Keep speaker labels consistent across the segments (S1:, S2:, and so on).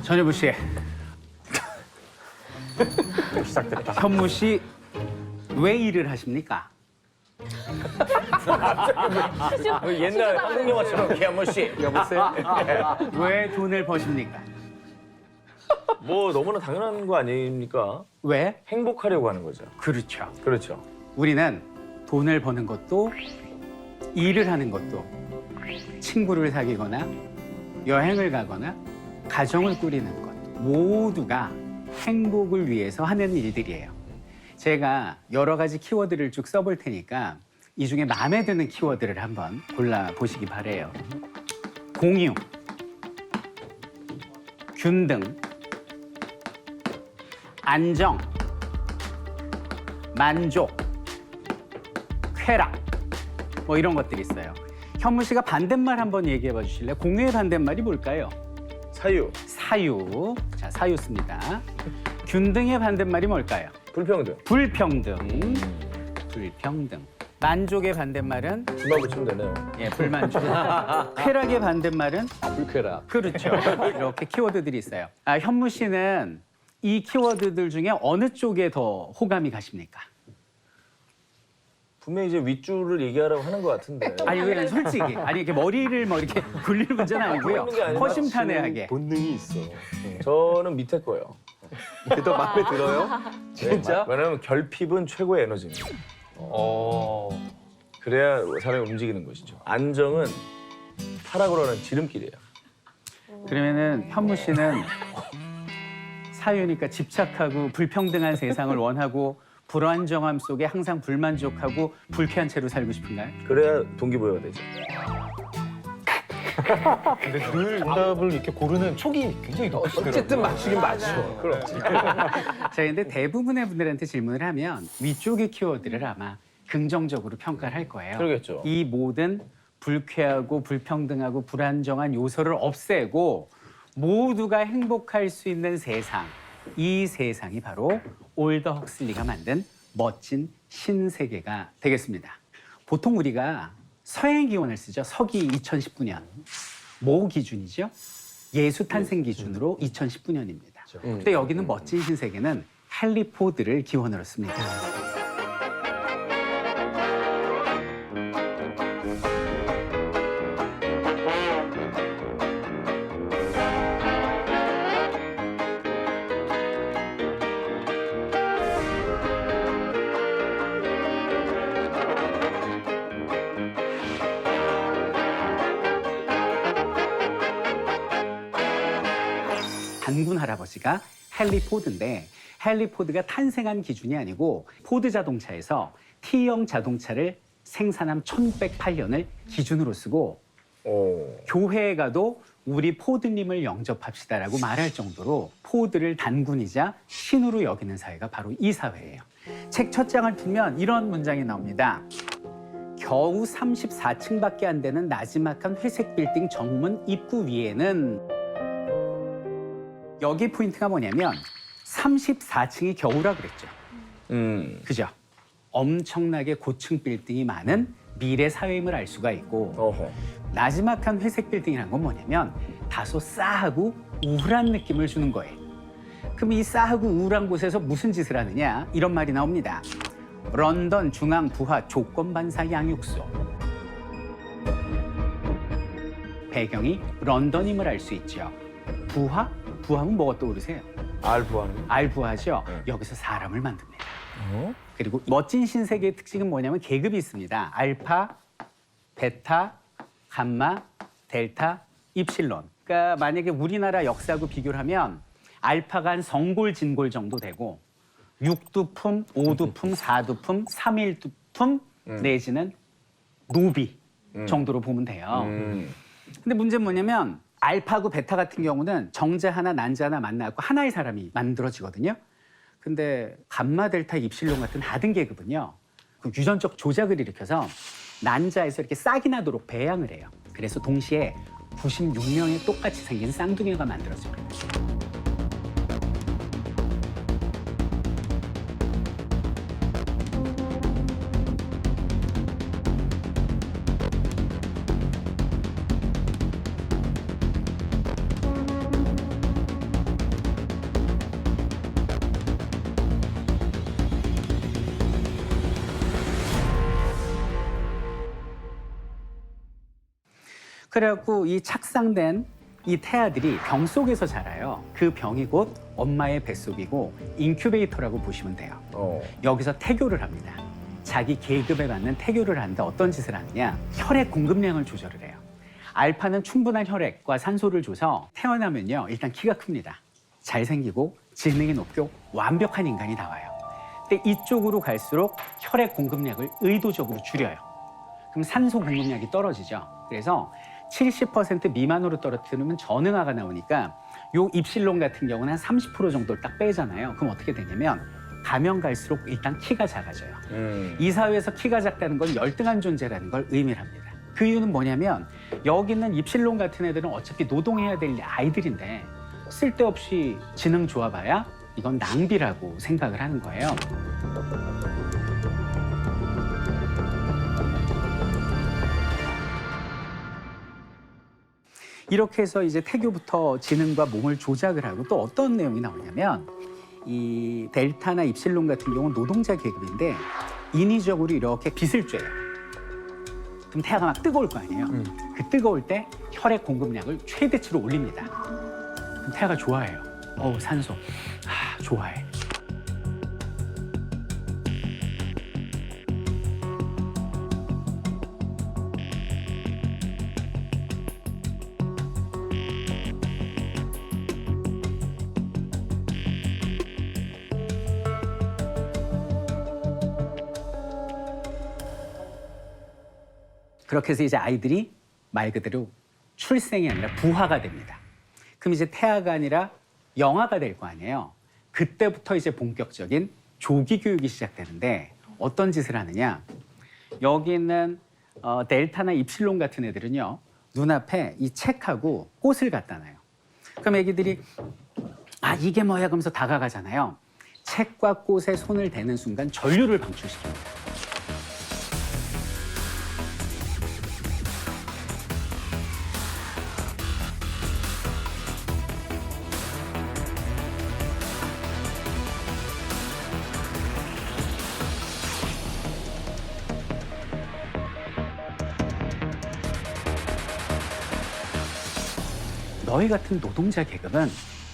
S1: 전효부 씨,
S2: 시작됐다.
S1: 현무 씨 왜 일을 하십니까?
S3: 옛날 한국 영화처럼 한무 씨.
S2: 여보세요?
S1: 왜 돈을 버십니까?
S3: 뭐 너무나 당연한 거 아닙니까?
S1: 왜?
S3: 행복하려고 하는 거죠.
S1: 그렇죠.
S3: 그렇죠.
S1: 우리는 돈을 버는 것도 일을 하는 것도 친구를 사귀거나 여행을 가거나 가정을 꾸리는 것 모두가 행복을 위해서 하는 일들이에요. 제가 여러 가지 키워드를 쭉 써볼 테니까 이 중에 마음에 드는 키워드를 한번 골라보시기 바래요. 공유, 균등, 안정, 만족, 쾌락 뭐 이런 것들이 있어요. 현무 씨가 반대말 한번 얘기해 봐 주실래요? 공유의 반대말이 뭘까요?
S3: 사유,
S1: 사유. 자, 사유 씁니다. 균등의 반대말이 뭘까요?
S3: 불평등.
S1: 불평등. 불평등. 만족의 반대말은
S3: 주말 붙이면 되네요.
S1: 예, 불만족. 쾌락의 반대말은
S2: 불쾌락.
S1: 그렇죠. 이렇게 키워드들이 있어요. 아, 현무 씨는 이 키워드들 중에 어느 쪽에 더 호감이 가십니까?
S3: 분명히 이제 윗줄을 얘기하라고 하는 것 같은데.
S1: 아니 그냥 솔직히 아니 이렇게 머리를 뭐 이렇게 굴릴 문제는 아니고요.
S3: 그러는 게 아니라
S1: 허심탄회하게.
S2: 본능이 있어.
S3: 저는 밑에 거예요.
S2: 더 마음에 들어요? 진짜?
S3: 왜냐면 결핍은 최고의 에너지입니다. 그래야 사람이 움직이는 것이죠. 안정은 타락으로 하는 지름길이에요.
S1: 그러면은 현무 씨는 사유니까 집착하고 불평등한 세상을 원하고 불안정함 속에 항상 불만족하고 불쾌한 채로 살고 싶은가요?
S3: 그래야 동기부여가 되죠.
S2: 근데 늘 정답을 이렇게 고르는 촉이 굉장히 높으시더라고요.
S3: 어쨌든 맞추긴 맞죠. 그럼.
S1: 자, 근데 대부분의 분들한테 질문을 하면 위쪽의 키워드를 아마 긍정적으로 평가를 할 거예요.
S3: 그러겠죠.
S1: 이 모든 불쾌하고 불평등하고 불안정한 요소를 없애고 모두가 행복할 수 있는 세상. 이 세상이 바로 올더 헉슬리가 만든 멋진 신세계가 되겠습니다. 보통 우리가 서양 기원을 쓰죠. 서기 2019년. 뭐 기준이죠? 예수 탄생 기준으로 2019년입니다. 근데 여기는 멋진 신세계는 헨리 포드를 기원으로 씁니다. 단군 할아버지가 헨리 포드인데 헨리 포드가 탄생한 기준이 아니고 포드 자동차에서 T형 자동차를 생산한 1608년을 기준으로 쓰고 교회에 가도 우리 포드님을 영접합시다라고 말할 정도로 포드를 단군이자 신으로 여기는 사회가 바로 이 사회예요. 책 첫 장을 펴면 이런 문장이 나옵니다. 겨우 34층밖에 안 되는 나지막한 회색 빌딩 정문 입구 위에는 여기 포인트가 뭐냐면 34층이 겨우라 그랬죠. 그죠? 엄청나게 고층 빌딩이 많은 미래 사회임을 알 수가 있고
S3: 어허.
S1: 나지막한 회색 빌딩이라는 건 뭐냐면 다소 싸하고 우울한 느낌을 주는 거예요. 그럼 이 싸하고 우울한 곳에서 무슨 짓을 하느냐? 이런 말이 나옵니다. 런던 중앙 부하 조건반사 양육소. 배경이 런던임을 알 수 있죠. 부하? 부하면 뭐가 떠오르세요?
S3: 알부하는.
S1: 알부하죠. 여기서 사람을 만듭니다. 그리고 멋진 신세계의 특징은 뭐냐면 계급이 있습니다. 알파, 베타, 감마, 델타, 입실론. 그러니까 만약에 우리나라 역사하고 비교를 하면 알파가 한 성골, 진골 정도 되고 6두품, 5두품, 4두품, 3일두품 내지는 노비 정도로 보면 돼요. 근데 문제는 뭐냐면 알파하고 베타 같은 경우는 정자 하나, 난자 하나 만나고 하나의 사람이 만들어지거든요. 근데 감마, 델타, 입실론 같은 하등 계급은요. 그 유전적 조작을 일으켜서 난자에서 이렇게 싹이 나도록 배양을 해요. 그래서 동시에 96명의 똑같이 생긴 쌍둥이가 만들어져요. 그래갖고 이 착상된 이 태아들이 병 속에서 자라요. 그 병이 곧 엄마의 뱃속이고 인큐베이터라고 보시면 돼요. 여기서 태교를 합니다. 자기 계급에 맞는 태교를 하는데 어떤 짓을 하느냐. 혈액 공급량을 조절을 해요. 알파는 충분한 혈액과 산소를 줘서 태어나면요. 일단 키가 큽니다. 잘생기고 지능이 높고 완벽한 인간이 나와요. 근데 이쪽으로 갈수록 혈액 공급량을 의도적으로 줄여요. 그럼 산소 공급량이 떨어지죠. 그래서 70% 미만으로 떨어뜨리면 전응아가 나오니까 요 입실론 같은 경우는 한 30% 정도를 딱 빼잖아요. 그럼 어떻게 되냐면 가면 갈수록 일단 키가 작아져요. 이 사회에서 키가 작다는 건 열등한 존재라는 걸 의미를 합니다. 그 이유는 뭐냐면 여기 있는 입실론 같은 애들은 어차피 노동해야 될 아이들인데 쓸데없이 지능 좋아봐야 이건 낭비라고 생각을 하는 거예요. 이렇게 해서 이제 태교부터 지능과 몸을 조작을 하고 또 어떤 내용이 나오냐면 이 델타나 입실론 같은 경우는 노동자 계급인데 인위적으로 이렇게 빛을 쬐요. 그럼 태아가 막 뜨거울 거 아니에요. 그 뜨거울 때 혈액 공급량을 최대치로 올립니다. 그럼 태아가 좋아해요. 산소. 좋아해. 그렇게 해서 이제 아이들이 말 그대로 출생이 아니라 부화가 됩니다. 그럼 이제 태아가 아니라 영아가 될 거 아니에요. 그때부터 이제 본격적인 조기 교육이 시작되는데 어떤 짓을 하느냐. 여기 있는 델타나 입실론 같은 애들은요. 눈앞에 이 책하고 꽃을 갖다 놔요. 그럼 애기들이 이게 뭐야 그러면서 다가가잖아요. 책과 꽃에 손을 대는 순간 전류를 방출시킵니다. 너희 같은 노동자 계급은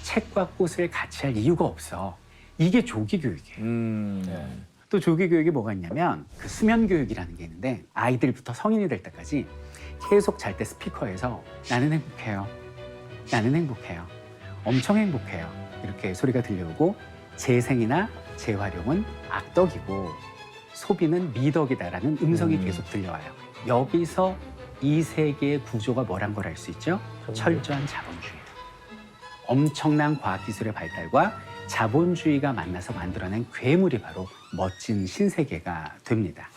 S1: 책과 꽃을 같이 할 이유가 없어. 이게 조기 교육이에요. 또 조기 교육이 뭐가 있냐면 그 수면 교육이라는 게 있는데 아이들부터 성인이 될 때까지 계속 잘 때 스피커에서 나는 행복해요. 나는 행복해요. 엄청 행복해요. 이렇게 소리가 들려오고 재생이나 재활용은 악덕이고 소비는 미덕이다라는 음성이 계속 들려와요. 여기서 이 세계의 구조가 뭐란 걸 알 수 있죠? 철저한 자본주의. 엄청난 과학기술의 발달과 자본주의가 만나서 만들어낸 괴물이 바로 멋진 신세계가 됩니다.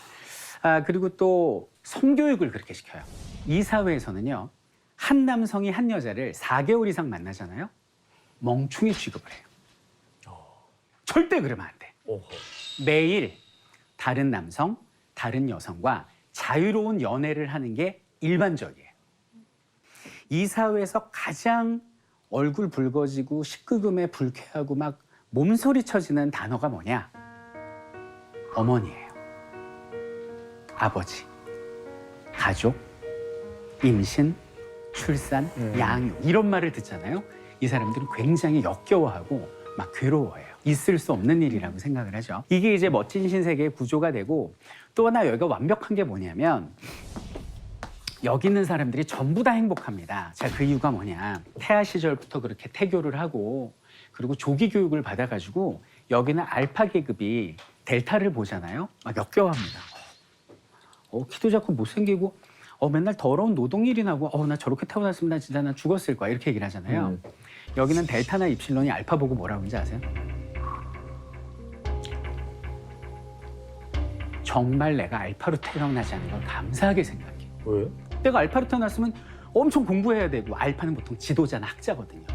S1: 그리고 또 성교육을 그렇게 시켜요. 이 사회에서는요. 한 남성이 한 여자를 4개월 이상 만나잖아요. 멍충이 취급을 해요. 절대 그러면 안 돼. 매일 다른 남성, 다른 여성과 자유로운 연애를 하는 게 일반적이에요. 이 사회에서 가장 얼굴 붉어지고 식구금에 불쾌하고 막 몸소리 쳐지는 단어가 뭐냐? 어머니예요. 아버지, 가족, 임신, 출산, 양육 이런 말을 듣잖아요. 이 사람들은 굉장히 역겨워하고 막 괴로워해요. 있을 수 없는 일이라고 생각을 하죠. 이게 이제 멋진 신세계의 구조가 되고 또 하나 여기가 완벽한 게 뭐냐면 여기 있는 사람들이 전부 다 행복합니다. 자, 그 이유가 뭐냐. 태아 시절부터 그렇게 태교를 하고 그리고 조기 교육을 받아가지고 여기는 알파 계급이 델타를 보잖아요. 막 역겨워합니다. 키도 작고 못생기고 맨날 더러운 노동일이나 하고 나 저렇게 태어났으면 나 진짜 난 죽었을 거야 이렇게 얘기를 하잖아요. 여기는 델타나 입실론이 알파 보고 뭐라고 하는지 아세요? 정말 내가 알파로 태어나지 않은 걸 감사하게 생각해.
S3: 왜요?
S1: 내가 알파로 태어났으면 엄청 공부해야 되고 알파는 보통 지도자나 학자거든요.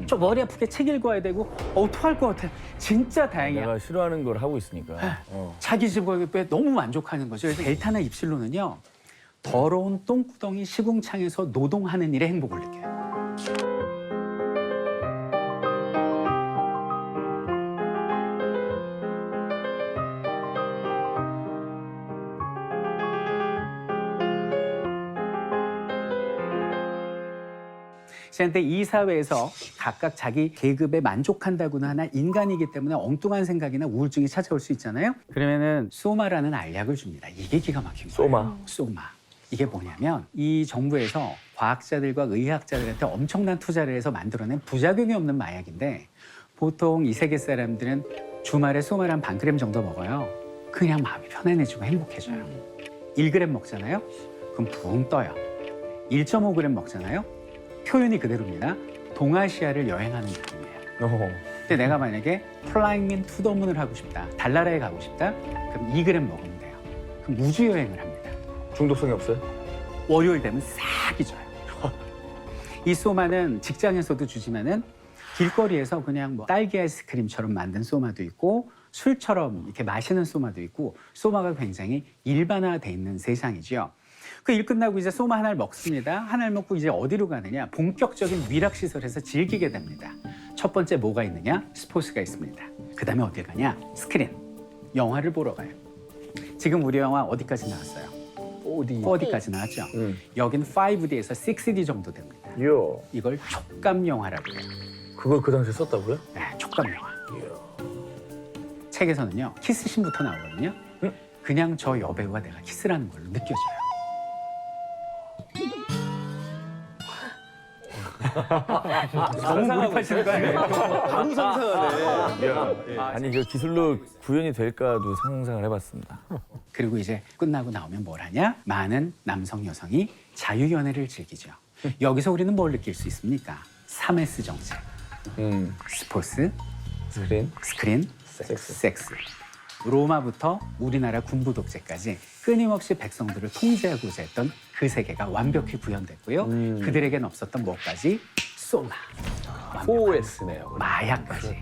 S1: 좀 머리 아프게 책 읽어야 되고 토할 것 같아. 진짜 다행이야.
S3: 내가 싫어하는 걸 하고 있으니까.
S1: 자기 직업에 너무 만족하는 거죠. 그래서 델타나 입실론은요. 더러운 똥구덩이 시궁창에서 노동하는 일에 행복을 느껴요. 그런데 이 사회에서 각각 자기 계급에 만족한다고는 하나 인간이기 때문에 엉뚱한 생각이나 우울증이 찾아올 수 있잖아요. 그러면은 소마라는 알약을 줍니다. 이게 기가 막힌 거예요.
S3: 소마.
S1: 소마. 이게 뭐냐면 이 정부에서 과학자들과 의학자들한테 엄청난 투자를 해서 만들어낸 부작용이 없는 마약인데 보통 이 세계 사람들은 주말에 소마를 한 반 그램 정도 먹어요. 그냥 마음이 편안해지고 행복해져요. 1g 먹잖아요. 그럼 붕 떠요. 1.5g 먹잖아요. 표현이 그대로입니다. 동아시아를 여행하는 느낌이에요. 근데 내가 만약에 플라잉민 투 더 문을 하고 싶다. 달나라에 가고 싶다. 그럼 2g 먹으면 돼요. 그럼 우주 여행을 합니다.
S3: 중독성이 없어요?
S1: 월요일 되면 싹 잊어요. 이 소마는 직장에서도 주지만은 길거리에서 그냥 뭐 딸기 아이스크림처럼 만든 소마도 있고 술처럼 이렇게 마시는 소마도 있고 소마가 굉장히 일반화돼 있는 세상이죠. 그 일 끝나고 이제 소마 하나를 먹습니다. 하나를 먹고 이제 어디로 가느냐? 본격적인 위락시설에서 즐기게 됩니다. 첫 번째 뭐가 있느냐? 스포츠가 있습니다. 그 다음에 어딜 가냐? 스크린. 영화를 보러 가요. 지금 우리 영화 어디까지 나왔어요? 4D까지 나왔죠? 여긴 5D에서 6D 정도 됩니다.
S3: 요.
S1: 이걸 촉감 영화라고 해요.
S3: 그걸 그 당시에 썼다고요?
S1: 네, 촉감 영화. 책에서는요, 키스신부터 나오거든요. 그냥 저 여배우가 내가 키스라는 걸로 느껴져요. 너무 몰입하시는 거 아니에요?
S2: 바로 상상하네.
S4: 아니 그 기술로 구현이 될까도 상상을 해봤습니다.
S1: 그리고 이제 끝나고 나오면 뭘 하냐? 많은 남성, 여성이 자유연애를 즐기죠. 여기서 우리는 뭘 느낄 수 있습니까? 3S 정책. 스포츠, 스크린, 섹스. 로마부터 우리나라 군부 독재까지 끊임없이 백성들을 통제하고자 했던 그 세계가 완벽히 구현됐고요. 그들에겐 없었던 뭐까지? 소마.
S3: 4S네요.
S1: 마약까지.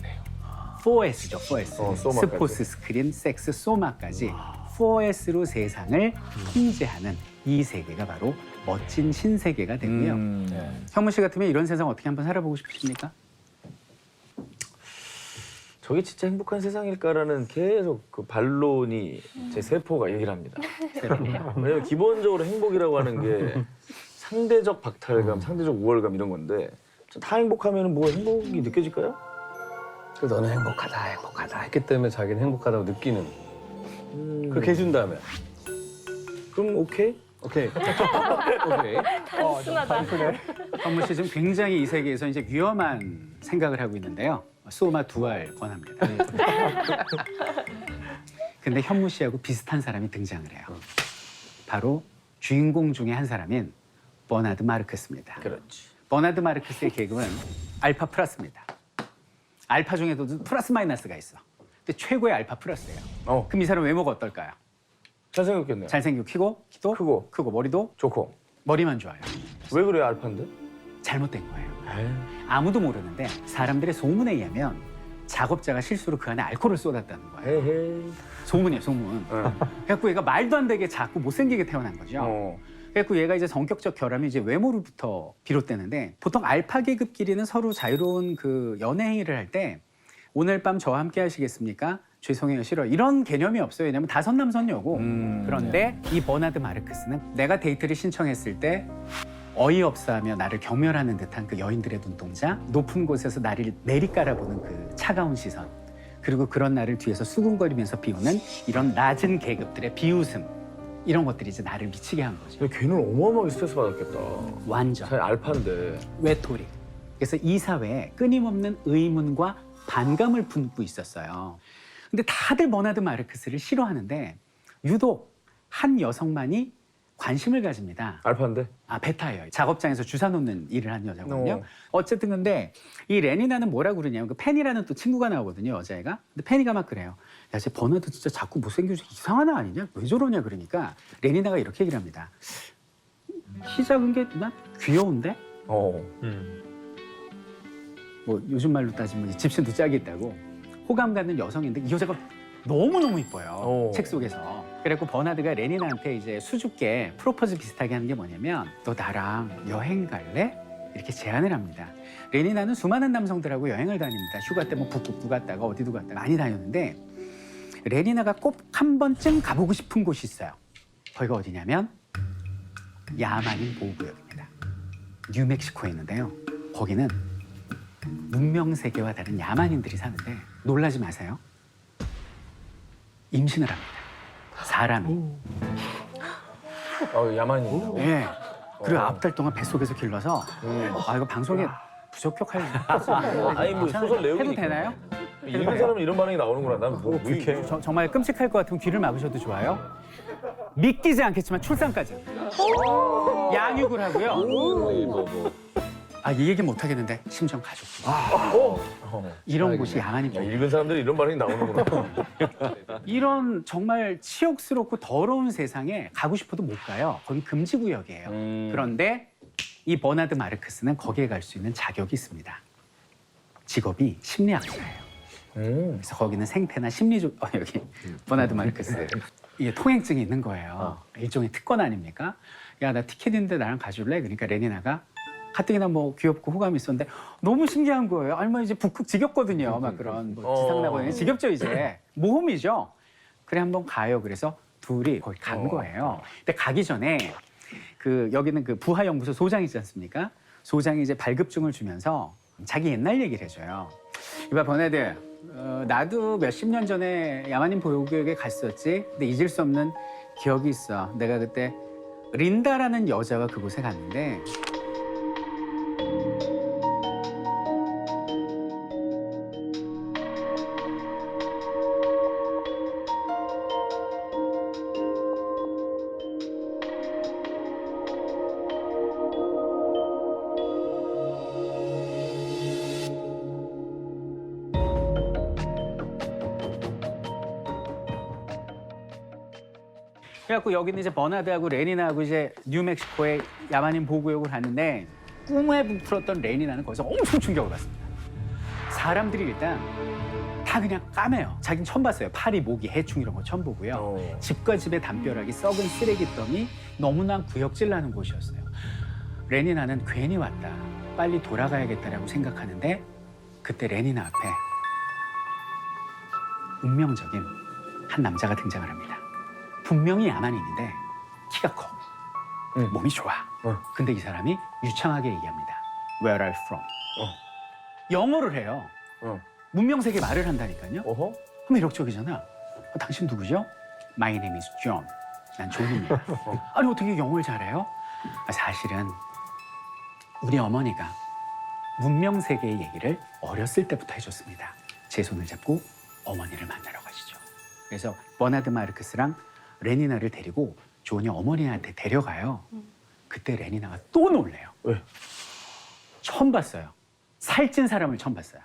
S1: 4S죠, 4S.
S3: 소마까지.
S1: 스포츠, 스크린, 섹스, 소마까지 4S로 세상을 통제하는 이 세계가 바로 멋진 신세계가 되고요. 현무 씨 같으면 이런 세상 어떻게 한번 살아보고 싶으십니까?
S3: 저게 진짜 행복한 세상일까라는 계속 그 반론이 제 세포가 얘기를 합니다. 왜냐면 기본적으로 행복이라고 하는 게 상대적 박탈감, 상대적 우월감 이런 건데 다 행복하면 뭐 행복이 느껴질까요?
S2: 그 너는 행복하다 했기 때문에 자기는 행복하다고 느끼는. 그렇게 해준다면.
S3: 그럼 오케이?
S2: 오케이. 오케이.
S5: 단순하다.
S1: 현무 씨 지금 굉장히 이 세계에서 이제 위험한 생각을 하고 있는데요. 소마 2알 권합니다. 근데 현무 씨하고 비슷한 사람이 등장을 해요. 바로 주인공 중에 한 사람인 버나드 마르크스입니다.
S3: 그렇지.
S1: 버나드 마르크스의 계급은 알파 플러스입니다. 알파 중에도 플러스 마이너스가 있어. 근데 최고의 알파 플러스예요. 그럼 이 사람 외모가 어떨까요?
S3: 잘생겼겠네요.
S1: 잘생기고 키고 키도
S3: 크고.
S1: 머리도
S3: 좋고.
S1: 머리만 좋아요.
S3: 왜 그래요, 알파인데?
S1: 잘못된 거예요. 아무도 모르는데 사람들의 소문에 의하면 작업자가 실수로 그 안에 알코올을 쏟았다는 거예요.
S3: 헤헤.
S1: 소문이에요, 소문. 그래갖고 얘가 말도 안 되게 작고 못생기게 태어난 거죠. 그래갖고 얘가 이제 성격적 결함이 이제 외모로부터 비롯되는데 보통 알파 계급끼리는 서로 자유로운 그 연애 행위를 할 때 오늘 밤 저와 함께 하시겠습니까? 죄송해요, 싫어. 이런 개념이 없어요. 왜냐면 다 선남선녀고. 그런데 이 버나드 마르크스는 내가 데이트를 신청했을 때 어이없어하며 나를 경멸하는 듯한 그 여인들의 눈동자, 높은 곳에서 나를 내리깔아보는 그 차가운 시선, 그리고 그런 나를 뒤에서 수군거리면서 비우는 이런 낮은 계급들의 비웃음, 이런 것들이 이제 나를 미치게 한 거죠.
S3: 걔는 어마어마하게 스트레스 받았겠다.
S1: 완전.
S3: 사실 알파인데.
S1: 외톨이. 그래서 이 사회에 끊임없는 의문과 반감을 품고 있었어요. 근데 다들 버나드 마르크스를 싫어하는데 유독 한 여성만이 관심을 가집니다.
S3: 알파인데?
S1: 아, 베타예요. 작업장에서 주사 놓는 일을 하는 여자거든요. 어쨌든 근데 이 레니나는 뭐라고 그러냐면 그 페니라는 또 친구가 나오거든요, 여자애가. 근데 페니가 막 그래요. 야, 쟤 버나드 진짜 자꾸 못생겨서 이상한 애 아니냐? 왜 저러냐? 그러니까 레니나가 이렇게 얘기를 합니다. 키 작은 게 난 귀여운데? 뭐 요즘 말로 따지면 집신도 짝이 있다고. 호감 갖는 여성인데 이 여자가 너무너무 이뻐요. 책 속에서. 그래갖고 버나드가 레니나한테 이제 수줍게 프로포즈 비슷하게 하는 게 뭐냐면 너 나랑 여행 갈래? 이렇게 제안을 합니다. 레니나는 수많은 남성들하고 여행을 다닙니다. 휴가 때 뭐 북극도 갔다가 어디도 갔다가 많이 다녔는데 레니나가 꼭 한 번쯤 가보고 싶은 곳이 있어요. 거기가 어디냐면 야만인 보호구역입니다. 뉴멕시코에 있는데요. 거기는 문명 세계와 다른 야만인들이 사는데 놀라지 마세요. 임신을 합니다. 사람이.
S3: 야만이.
S1: 예. 그리고 9달 동안 뱃속에서 길러서 아 이거 방송에 부적격할
S3: 아니 뭐 소설 내용이니까.
S1: 해도 되나요?
S3: 읽은 사람은 이런 반응이 나오는구나. 난 뭐 이렇게.
S1: 정말 끔찍할 것 같으면 귀를 막으셔도 좋아요. 믿기지 않겠지만 출산까지. 양육을 하고요. 아, 이 얘기 못 하겠는데 심정 가족. 이런 곳이 야만인
S3: 야,
S1: 거.
S3: 읽은 사람들이 이런 반응이 나오는구나.
S1: 이런 정말 치욕스럽고 더러운 세상에 가고 싶어도 못 가요. 거기 금지 구역이에요. 그런데 이 버나드 마르크스는 거기에 갈 수 있는 자격이 있습니다. 직업이 심리학자예요. 그래서 거기는 생태나 심리조 여기 버나드 마르크스 이게 통행증이 있는 거예요. 일종의 특권 아닙니까? 야, 나 티켓 있는데 나랑 가줄래? 그러니까 레니나가 가뜩이나 뭐 귀엽고 호감이 있었는데 너무 신기한 거예요. 아니 뭐 이제 북극 지겹거든요. 막 그런 뭐 지상낙원이 지겹죠 이제. 모험이죠. 그래 한번 가요. 그래서 둘이 거기 간 거예요. 근데 가기 전에 그 여기는 그 부하연구소 소장이 있지 않습니까? 소장이 이제 발급증을 주면서 자기 옛날 얘기를 해줘요. 이봐 버네드, 나도 몇십 년 전에 야만인 보호구역에 갔었지. 근데 잊을 수 없는 기억이 있어. 내가 그때 린다라는 여자가 그곳에 갔는데 그래갖고 여기는 이제 버나드하고 레니나하고 이제 뉴멕시코의 야만인 보호구역을 갔는데 꿈에 부풀었던 레니나는 거기서 엄청 충격을 받습니다. 사람들이 일단 다 그냥 까매요. 자기는 처음 봤어요. 파리, 모기, 해충 이런 거 처음 보고요. 집과 집의 담벼락이 썩은 쓰레기더미 너무나 구역질 나는 곳이었어요. 레니나는 괜히 왔다. 빨리 돌아가야겠다라고 생각하는데 그때 레니나 앞에 운명적인 한 남자가 등장을 합니다. 분명히 야만인인데 키가 커. 몸이 좋아. 근데 이 사람이 유창하게 얘기합니다. Where are you from? 영어를 해요. 문명세계 말을 한다니까요.
S3: 어허?
S1: 그럼 이력적이잖아. 당신 누구죠? My name is John. 난 존입니다. 아니 어떻게 영어를 잘해요? 사실은 우리 어머니가 문명세계의 얘기를 어렸을 때부터 해줬습니다. 제 손을 잡고 어머니를 만나러 가시죠. 그래서 버나드 마르크스랑 레니나를 데리고 존이 어머니한테 데려가요. 그때 레니나가 또 놀래요.
S3: 왜?
S1: 처음 봤어요. 살찐 사람을 처음 봤어요.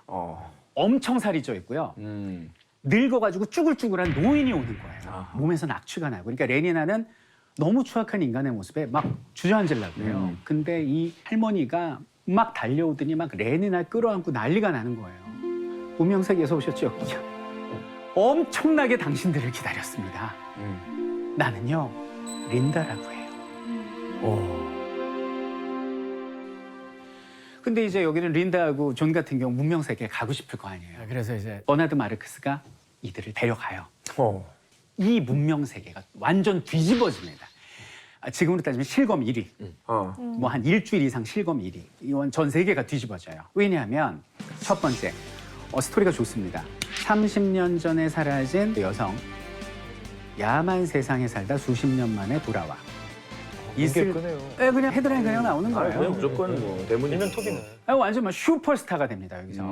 S1: 엄청 살이 쪄 있고요. 늙어가지고 쭈글쭈글한 노인이 오는 거예요. 몸에서 낙취가 나고. 그러니까 레니나는 너무 추악한 인간의 모습에 막 주저앉으려고 해요. 근데 이 할머니가 막 달려오더니 막 레니나 끌어안고 난리가 나는 거예요. 문명세계에서 오셨죠? 여기요. 엄청나게 당신들을 기다렸습니다. 나는요, 린다라고 해요. 근데 이제 여기는 린다하고 존 같은 경우 문명세계에 가고 싶을 거 아니에요. 그래서 이제 버나드 마르크스가 이들을 데려가요. 이 문명세계가 완전 뒤집어집니다. 지금으로 따지면 실검 1위. 뭐 한 일주일 이상 실검 1위. 이건 전 세계가 뒤집어져요. 왜냐하면 첫 번째, 스토리가 좋습니다. 30년 전에 사라진 여성, 야만 세상에 살다 수십 년 만에 돌아와.
S3: 이게 끄네요.
S1: 그냥 헤드라인 그냥 나오는 거예요.
S3: 그냥 무조건 뭐 대문이면 톱이네.
S1: 완전 막 슈퍼스타가 됩니다 여기서.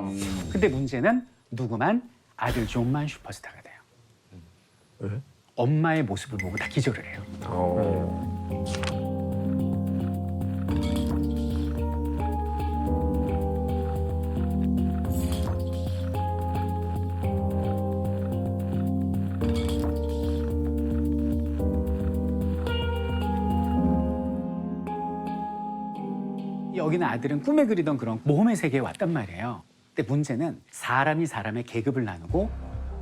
S1: 근데 문제는 누구만 아들 존만 슈퍼스타가 돼요.
S3: 왜?
S1: 엄마의 모습을 보고 다 기절을 해요. 여기는 아들은 꿈에 그리던 그런 모험의 세계에 왔단 말이에요. 근데 문제는 사람이 사람의 계급을 나누고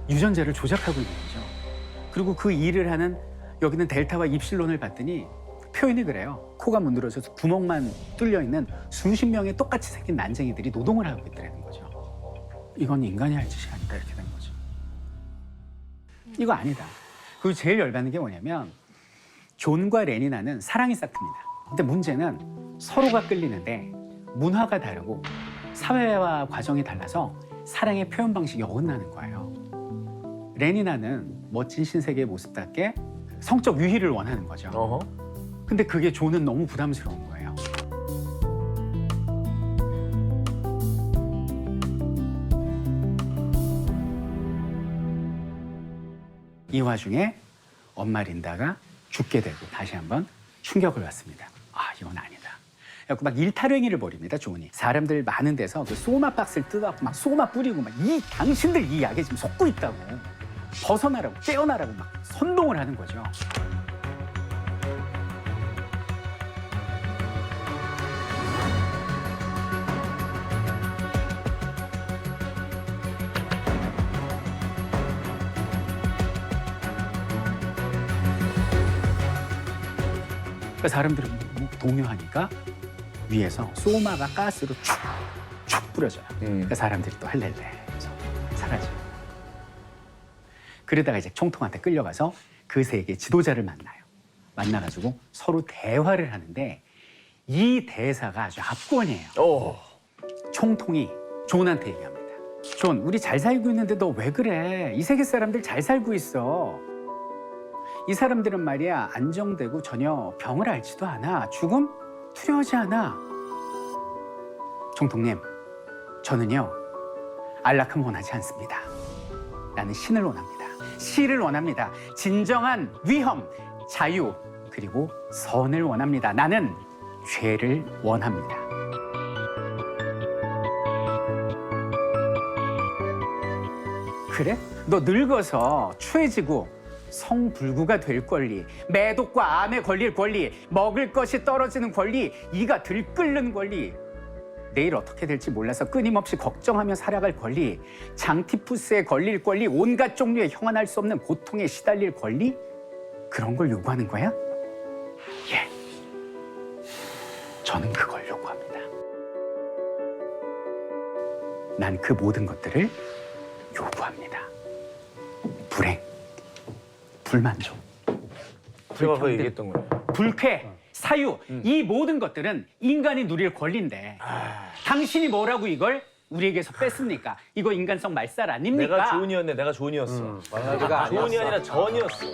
S1: 유전자를 조작하고 있는 거죠. 그리고 그 일을 하는 여기는 델타와 입실론을 봤더니 표현이 그래요. 코가 문드러져서 구멍만 뚫려 있는 수십 명의 똑같이 생긴 난쟁이들이 노동을 하고 있더라는 거죠. 이건 인간이 할 짓이 아니다 이렇게 된 거죠. 이거 아니다. 그리고 제일 열받는 게 뭐냐면 존과 레니나는 사랑이 싹틉니다. 근데 문제는 서로가 끌리는데 문화가 다르고 사회와 과정이 달라서 사랑의 표현 방식이 어긋나는 거예요. 레니나는 멋진 신세계의 모습답게 성적 유희를 원하는 거죠.
S3: 어허.
S1: 근데 그게 존은 너무 부담스러운 거예요. 이 와중에 엄마 린다가 죽게 되고 다시 한번 충격을 받습니다. 아, 이건 아니다. 그래서 막 일탈행위를 벌입니다, 존이. 사람들 많은 데서 그 소마 박스를 뜯어갖고 막 소마 뿌리고 막 이 당신들 이 약에 지금 속고 있다고. 벗어나라고, 깨어나라고 막 선동을 하는 거죠. 그러니까 사람들은 뭐 동요하니까 위에서 소마가 가스로 축축 뿌려져요. 그러니까 사람들이 또 할렐레 해서 사라져요. 그러다가 이제 총통한테 끌려가서 그 세계 지도자를 만나요. 만나가지고 서로 대화를 하는데 이 대사가 아주 압권이에요. 총통이 존한테 얘기합니다. 존, 우리 잘 살고 있는데 너 왜 그래? 이 세계 사람들 잘 살고 있어. 이 사람들은 말이야 안정되고 전혀 병을 앓지도 않아. 죽음 두려워하지 않아. 총통님, 저는요 안락함 원하지 않습니다. 나는 신을 원합니다. 시를 원합니다. 진정한 위험, 자유, 그리고 선을 원합니다. 나는 죄를 원합니다. 그래? 너 늙어서 추해지고 성불구가 될 권리, 매독과 암에 걸릴 권리, 먹을 것이 떨어지는 권리, 이가 들끓는 권리, 내일 어떻게 될지 몰라서 끊임없이 걱정하며 살아갈 권리, 장티푸스에 걸릴 권리, 온갖 종류의 형언할 수 없는 고통에 시달릴 권리, 그런 걸 요구하는 거야? 예, 저는 그걸 요구합니다. 난 그 모든 것들을 요구합니다. 불행, 불만족,
S3: 제가 아까 얘기했던 거예요.
S1: 불쾌, 사유, 이 모든 것들은 인간이 누릴 권리인데 당신이 뭐라고 이걸 우리에게서 뺐습니까? 이거 인간성 말살 아닙니까?
S3: 내가 조은이었네. 내가 조은이었어. 조은이 아니라 전이었어.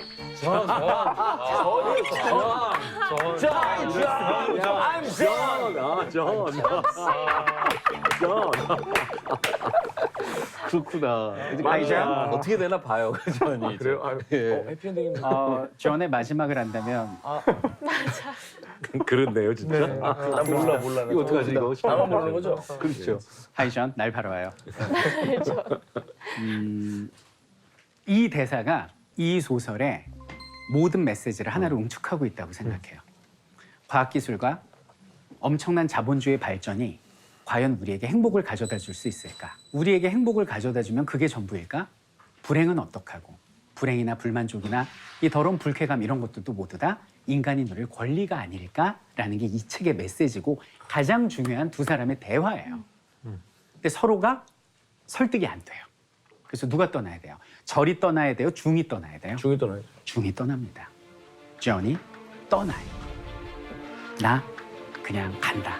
S2: 그렇구나.
S1: 아이자,
S2: 어떻게 되나 봐요, 그 전이.
S3: 그래요? 아,
S2: 예.
S3: 해피엔딩입니다.
S1: 존의 마지막을 한다면
S2: 그렇네요, 진짜.
S3: 난 몰라.
S2: 이거 어떡하지, 이거?
S3: 나만 모르는 거죠?
S2: 그렇죠.
S1: 하이전, 날 바로 와요. 이 대사가 이 소설의 모든 메시지를 하나로 응축하고 있다고 생각해요. 과학기술과 엄청난 자본주의 발전이 과연 우리에게 행복을 가져다 줄 수 있을까? 우리에게 행복을 가져다 주면 그게 전부일까? 불행은 어떡하고? 불행이나 불만족이나 이 더러운 불쾌감 이런 것들도 모두 다 인간이 누릴 권리가 아닐까라는 게 이 책의 메시지고 가장 중요한 두 사람의 대화예요. 근데 서로가 설득이 안 돼요. 그래서 누가 떠나야 돼요? 절이 떠나야 돼요? 중이 떠나야 돼요?
S3: 중이 떠나야죠.
S1: 중이 떠납니다. 존이 떠나요. 나 그냥 간다.